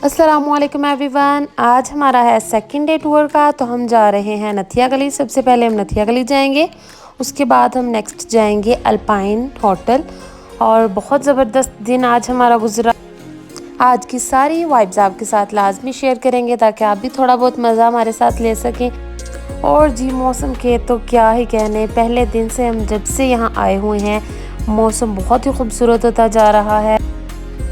अस्सलामुअलैकुम एवरीवन। आज हमारा है सेकंड डे टूर का। तो हम जा रहे हैं नथिया गली। सबसे पहले हम नथिया गली जाएंगे, उसके बाद हम नेक्स्ट जाएंगे अल्पाइन होटल। और बहुत ज़बरदस्त दिन आज हमारा गुजरा। आज की सारी वाइब्स आपके साथ लाजमी शेयर करेंगे ताकि आप भी थोड़ा बहुत मज़ा हमारे साथ ले सकें। और जी मौसम के तो क्या ही कहने, पहले दिन से हम जब से यहाँ आए हुए हैं मौसम बहुत ही खूबसूरत होता जा रहा है।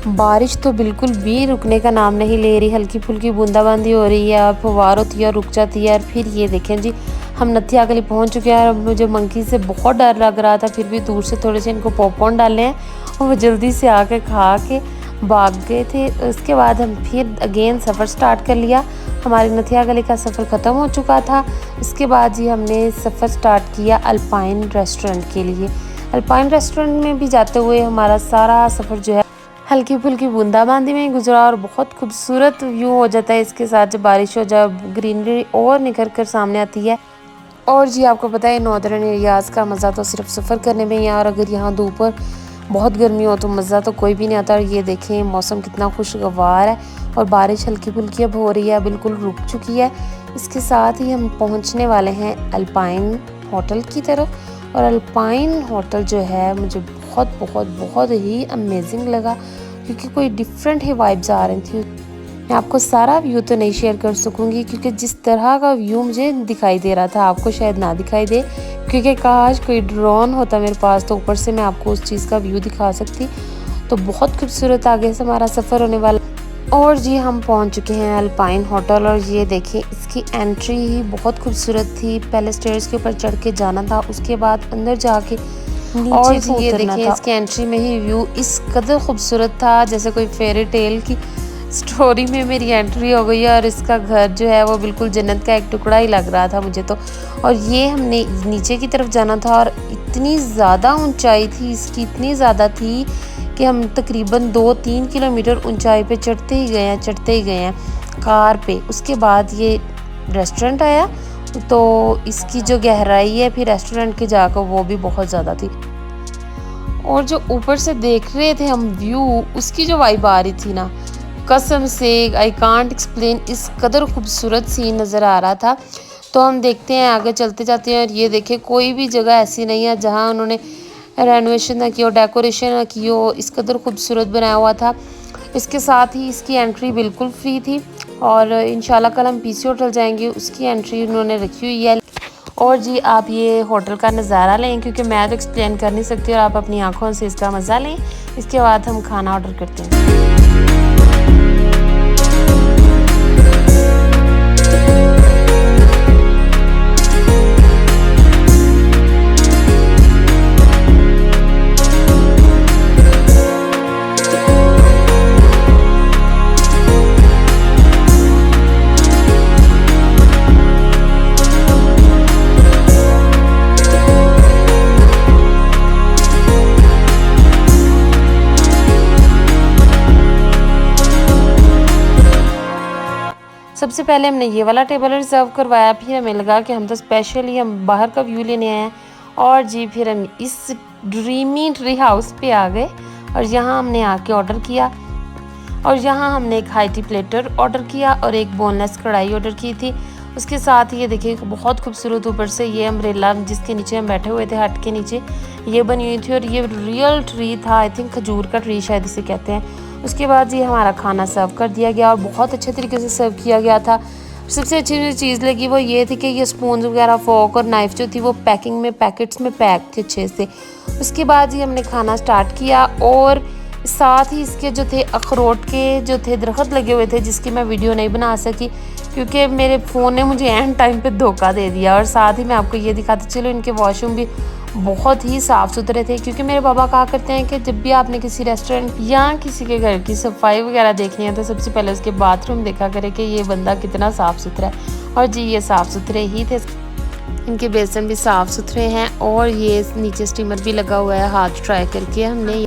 बारिश तो बिल्कुल भी रुकने का नाम नहीं ले रही, हल्की फुल्की बूंदाबांदी हो रही है, अब फुवार होती है, रुक जाती है। और फिर ये देखें जी, हम नथिया गली पहुंच चुके हैं। और मुझे मंकी से बहुत डर लग रहा था, फिर भी दूर से थोड़े से इनको पॉपकॉर्न डाले हैं और वो जल्दी से आके खा के भाग गए थे। उसके बाद हम फिर अगेन सफ़र स्टार्ट कर लिया। हमारे नथिया गली का सफ़र ख़त्म हो चुका था। इसके बाद जी हमने सफ़र स्टार्ट किया अल्पाइन रेस्टोरेंट के लिए। अल्पाइन रेस्टोरेंट में भी जाते हुए हमारा सारा सफ़र जो है हल्की फुल्की बूंदाबांदी में गुजरा। और बहुत खूबसूरत व्यू हो जाता है इसके साथ, जब बारिश हो जाए ग्रीनरी और निखर कर सामने आती है। और जी आपको पता है नॉर्दर्न एरियाज़ का मज़ा तो सिर्फ सफ़र करने में ही है। और अगर यहाँ दोपहर बहुत गर्मी हो तो मज़ा तो कोई भी नहीं आता। और ये देखें मौसम कितना खुशगवार है और बारिश हल्की फुल्की अब हो रही है, बिल्कुल रुक चुकी है। इसके साथ ही हम पहुँचने वाले हैं अल्पाइन होटल की तरफ। और अल्पाइन होटल जो है मुझे बहुत बहुत बहुत ही अमेजिंग लगा, क्योंकि कोई डिफरेंट ही वाइब्स आ रही थी। मैं आपको सारा व्यू तो नहीं शेयर कर सकूंगी, क्योंकि जिस तरह का व्यू मुझे दिखाई दे रहा था आपको शायद ना दिखाई दे, क्योंकि काश कोई ड्रोन होता मेरे पास तो ऊपर से मैं आपको उस चीज़ का व्यू दिखा सकती। तो बहुत खूबसूरत आगे से हमारा सफ़र होने वाला। और जी हम पहुंच चुके हैं अल्पाइन होटल। और ये देखिए इसकी एंट्री ही बहुत खूबसूरत थी। पहले स्टेयर्स के ऊपर चढ़ के जाना था, उसके बाद अंदर जाके और ये देखिए इसकी एंट्री में ही व्यू इस कदर खूबसूरत था जैसे कोई फेरी टेल की स्टोरी में मेरी एंट्री हो गई है। और इसका घर जो है वो बिल्कुल जन्नत का एक टुकड़ा ही लग रहा था मुझे तो। और ये हमने नीचे की तरफ जाना था और इतनी ज़्यादा ऊंचाई थी इसकी, इतनी ज़्यादा थी कि हम तकरीबन 2-3 किलोमीटर ऊंचाई पे चढ़ते ही गए हैं कार पे। उसके बाद ये रेस्टोरेंट आया, तो इसकी जो गहराई है फिर रेस्टोरेंट के जाकर वो भी बहुत ज़्यादा थी। और जो ऊपर से देख रहे थे हम व्यू, उसकी जो वाइब आ रही थी ना, कसम से आई कांट एक्सप्लेन, इस कदर खूबसूरत सीन नज़र आ रहा था। तो हम देखते हैं आगे चलते जाते हैं। और ये देखें कोई भी जगह ऐसी नहीं है जहाँ उन्होंने रेनोवेशन ना की हो, डेकोरेशन ना की हो, इस कदर खूबसूरत बनाया हुआ था। इसके साथ ही इसकी एंट्री बिल्कुल फ्री थी। और इंशाल्लाह कल हम पीसी होटल जाएंगे, उसकी एंट्री उन्होंने रखी हुई है। और जी आप ये होटल का नज़ारा लें, क्योंकि मैं तो एक्सप्लेन कर नहीं सकती, और आप अपनी आंखों से इसका मज़ा लें। इसके बाद हम खाना ऑर्डर करते हैं। सबसे पहले हमने ये वाला टेबल रिजर्व करवाया, फिर हमें लगा कि हम तो स्पेशली हम बाहर का व्यू लेने आए हैं। और जी फिर हम इस ड्रीमी ट्री हाउस पे आ गए और यहाँ हमने आके ऑर्डर किया। और यहाँ हमने एक हाई टी प्लेटर ऑर्डर किया और एक बोनलेस कढ़ाई ऑर्डर की थी। उसके साथ ये देखिए बहुत खूबसूरत ऊपर से ये अम्ब्रेला जिसके नीचे हम बैठे हुए थे हट के नीचे ये बनी हुई थी। और ये रियल ट्री था, आई थिंक खजूर का ट्री शायद इसे कहते हैं। उसके बाद ये हमारा खाना सर्व कर दिया गया और बहुत अच्छे तरीके से सर्व किया गया था। सबसे अच्छी चीज़ लगी वो ये थी कि ये स्पून वगैरह फोक और नाइफ जो थी वो पैकिंग में पैकेट्स में पैक थे अच्छे से। उसके बाद ही हमने खाना स्टार्ट किया। और साथ ही इसके जो थे अखरोट के जो थे दरख्त लगे हुए थे, जिसकी मैं वीडियो नहीं बना सकी क्योंकि मेरे फ़ोन ने मुझे एंड टाइम पे धोखा दे दिया। और साथ ही मैं आपको ये दिखाती चलो, इनके वॉशरूम भी बहुत ही साफ़ सुथरे थे, क्योंकि मेरे पापा कहा करते हैं कि जब भी आपने किसी रेस्टोरेंट या किसी के घर की सफाई वगैरह देखनी है तो सबसे पहले उसके बाथरूम देखा करे कि ये बंदा कितना साफ़ सुथरा है। और जी ये साफ़ सुथरे ही थे, इनके बेसन भी साफ़ सुथरे हैं। और ये नीचे स्टीमर भी लगा हुआ है, हाथ ट्राई करके हमने।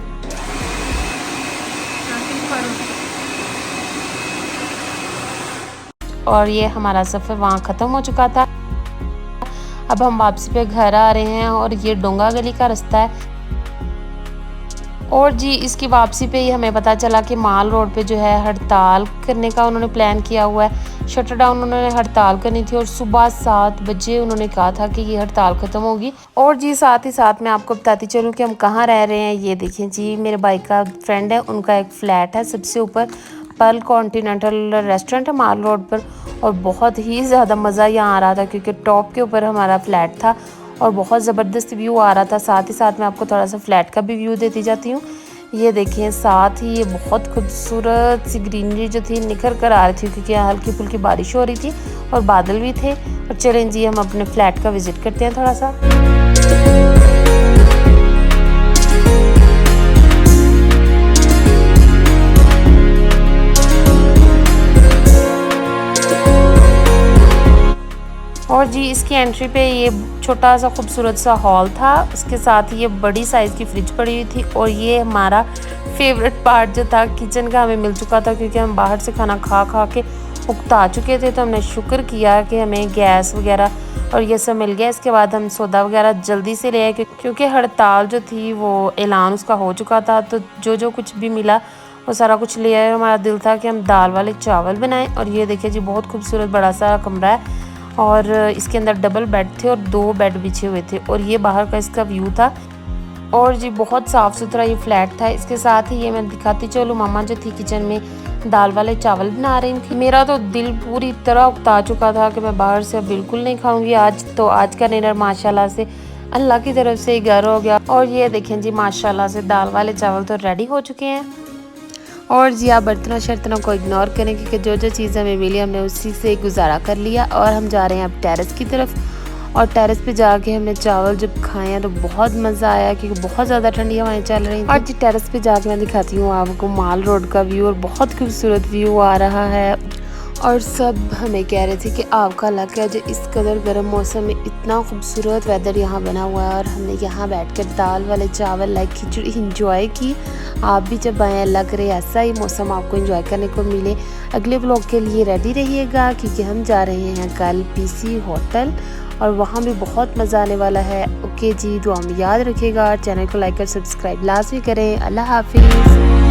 और ये हमारा सफ़र वहाँ ख़त्म हो चुका था। अब हम वापसी पे घर आ रहे हैं और ये डोंगा गली का रास्ता है। और जी इसकी वापसी पे ही हमें पता चला कि माल रोड पे जो है हड़ताल करने का उन्होंने प्लान किया हुआ है। शटर डाउन उन्होंने हड़ताल करनी थी और सुबह 7 बजे उन्होंने कहा था कि ये हड़ताल ख़त्म होगी। और जी साथ ही साथ मैं आपको बताती चलूँ कि हम कहाँ रह रहे हैं। ये देखिए जी, मेरे भाई का फ्रेंड है, उनका एक फ्लैट है सबसे ऊपर, पर्ल कॉन्टिनेंटल रेस्टोरेंट है माल रोड पर। और बहुत ही ज़्यादा मज़ा यहाँ आ रहा था क्योंकि टॉप के ऊपर हमारा फ्लैट था और बहुत ज़बरदस्त व्यू आ रहा था। साथ ही साथ मैं आपको थोड़ा सा फ्लैट का भी व्यू देती जाती हूँ। ये देखिए, साथ ही ये बहुत खूबसूरत सी ग्रीनरी जो थी निखर कर आ रही थी क्योंकि यहाँ हल्की फुल्की बारिश हो रही थी और बादल भी थे। और चलें जी, हम अपने फ्लैट का विज़िट करते हैं थोड़ा सा। और जी इसकी एंट्री पे ये छोटा सा खूबसूरत सा हॉल था, उसके साथ ही ये बड़ी साइज़ की फ्रिज पड़ी हुई थी। और ये हमारा फेवरेट पार्ट जो था किचन का हमें मिल चुका था क्योंकि हम बाहर से खाना खा खा के उकता चुके थे, तो हमने शुक्र किया कि हमें गैस वगैरह और ये सब मिल गया। इसके बाद हम सौदा वगैरह जल्दी से ले आए क्योंकि हड़ताल जो थी वो ऐलान उसका हो चुका था, तो जो जो कुछ भी मिला वो सारा कुछ ले आए। हमारा दिल था कि हम दाल वाले चावल बनाएं। और ये देखिए जी, बहुत खूबसूरत बड़ा सा कमरा है और इसके अंदर डबल बेड थे और 2 बेड बिछे हुए थे। और ये बाहर का इसका व्यू था। और जी बहुत साफ़ सुथरा ये फ्लैट था। इसके साथ ही ये मैं दिखाती चलूँ, मामा जो थी किचन में दाल वाले चावल बना रही थी। मेरा तो दिल पूरी तरह उकता चुका था कि मैं बाहर से बिल्कुल नहीं खाऊंगी आज। तो आज का डिनर माशाल्लाह से अल्लाह की तरफ से घर हो गया। और ये देखें जी, माशाल्लाह से दाल वाले चावल तो रेडी हो चुके हैं। और जी आप बर्तनों शर्तनों को इग्नोर करें क्योंकि जो जो चीज़ हमें मिली हमने उसी से गुजारा कर लिया। और हम जा रहे हैं अब टेरेस की तरफ। और टेरेस पे जाके हमने चावल जब खाए हैं तो बहुत मज़ा आया क्योंकि बहुत ज़्यादा ठंडी हवाएं चल रही थी। और जी टेरेस पे जाके मैं दिखाती हूँ आपको माल रोड का व्यू, और बहुत खूबसूरत व्यू आ रहा है। और सब हमें कह रहे थे कि आपका लक है जो इस कदर गर्म मौसम में इतना खूबसूरत वेदर यहाँ बना हुआ है। और हमने यहाँ बैठकर दाल वाले चावल लाइक खिचड़ी इंजॉय की। आप भी जब आएँ, अल्लाह करे ऐसा ही मौसम आपको इंजॉय करने को मिले। अगले ब्लॉग के लिए रेडी रहिएगा क्योंकि हम जा रहे हैं कल पीसी होटल और वहाँ भी बहुत मज़ा आने वाला है। ओके जी, दुआ में याद रखिएगा। चैनल को लाइक और सब्सक्राइब लाजमी करें। अल्लाह हाफिज़।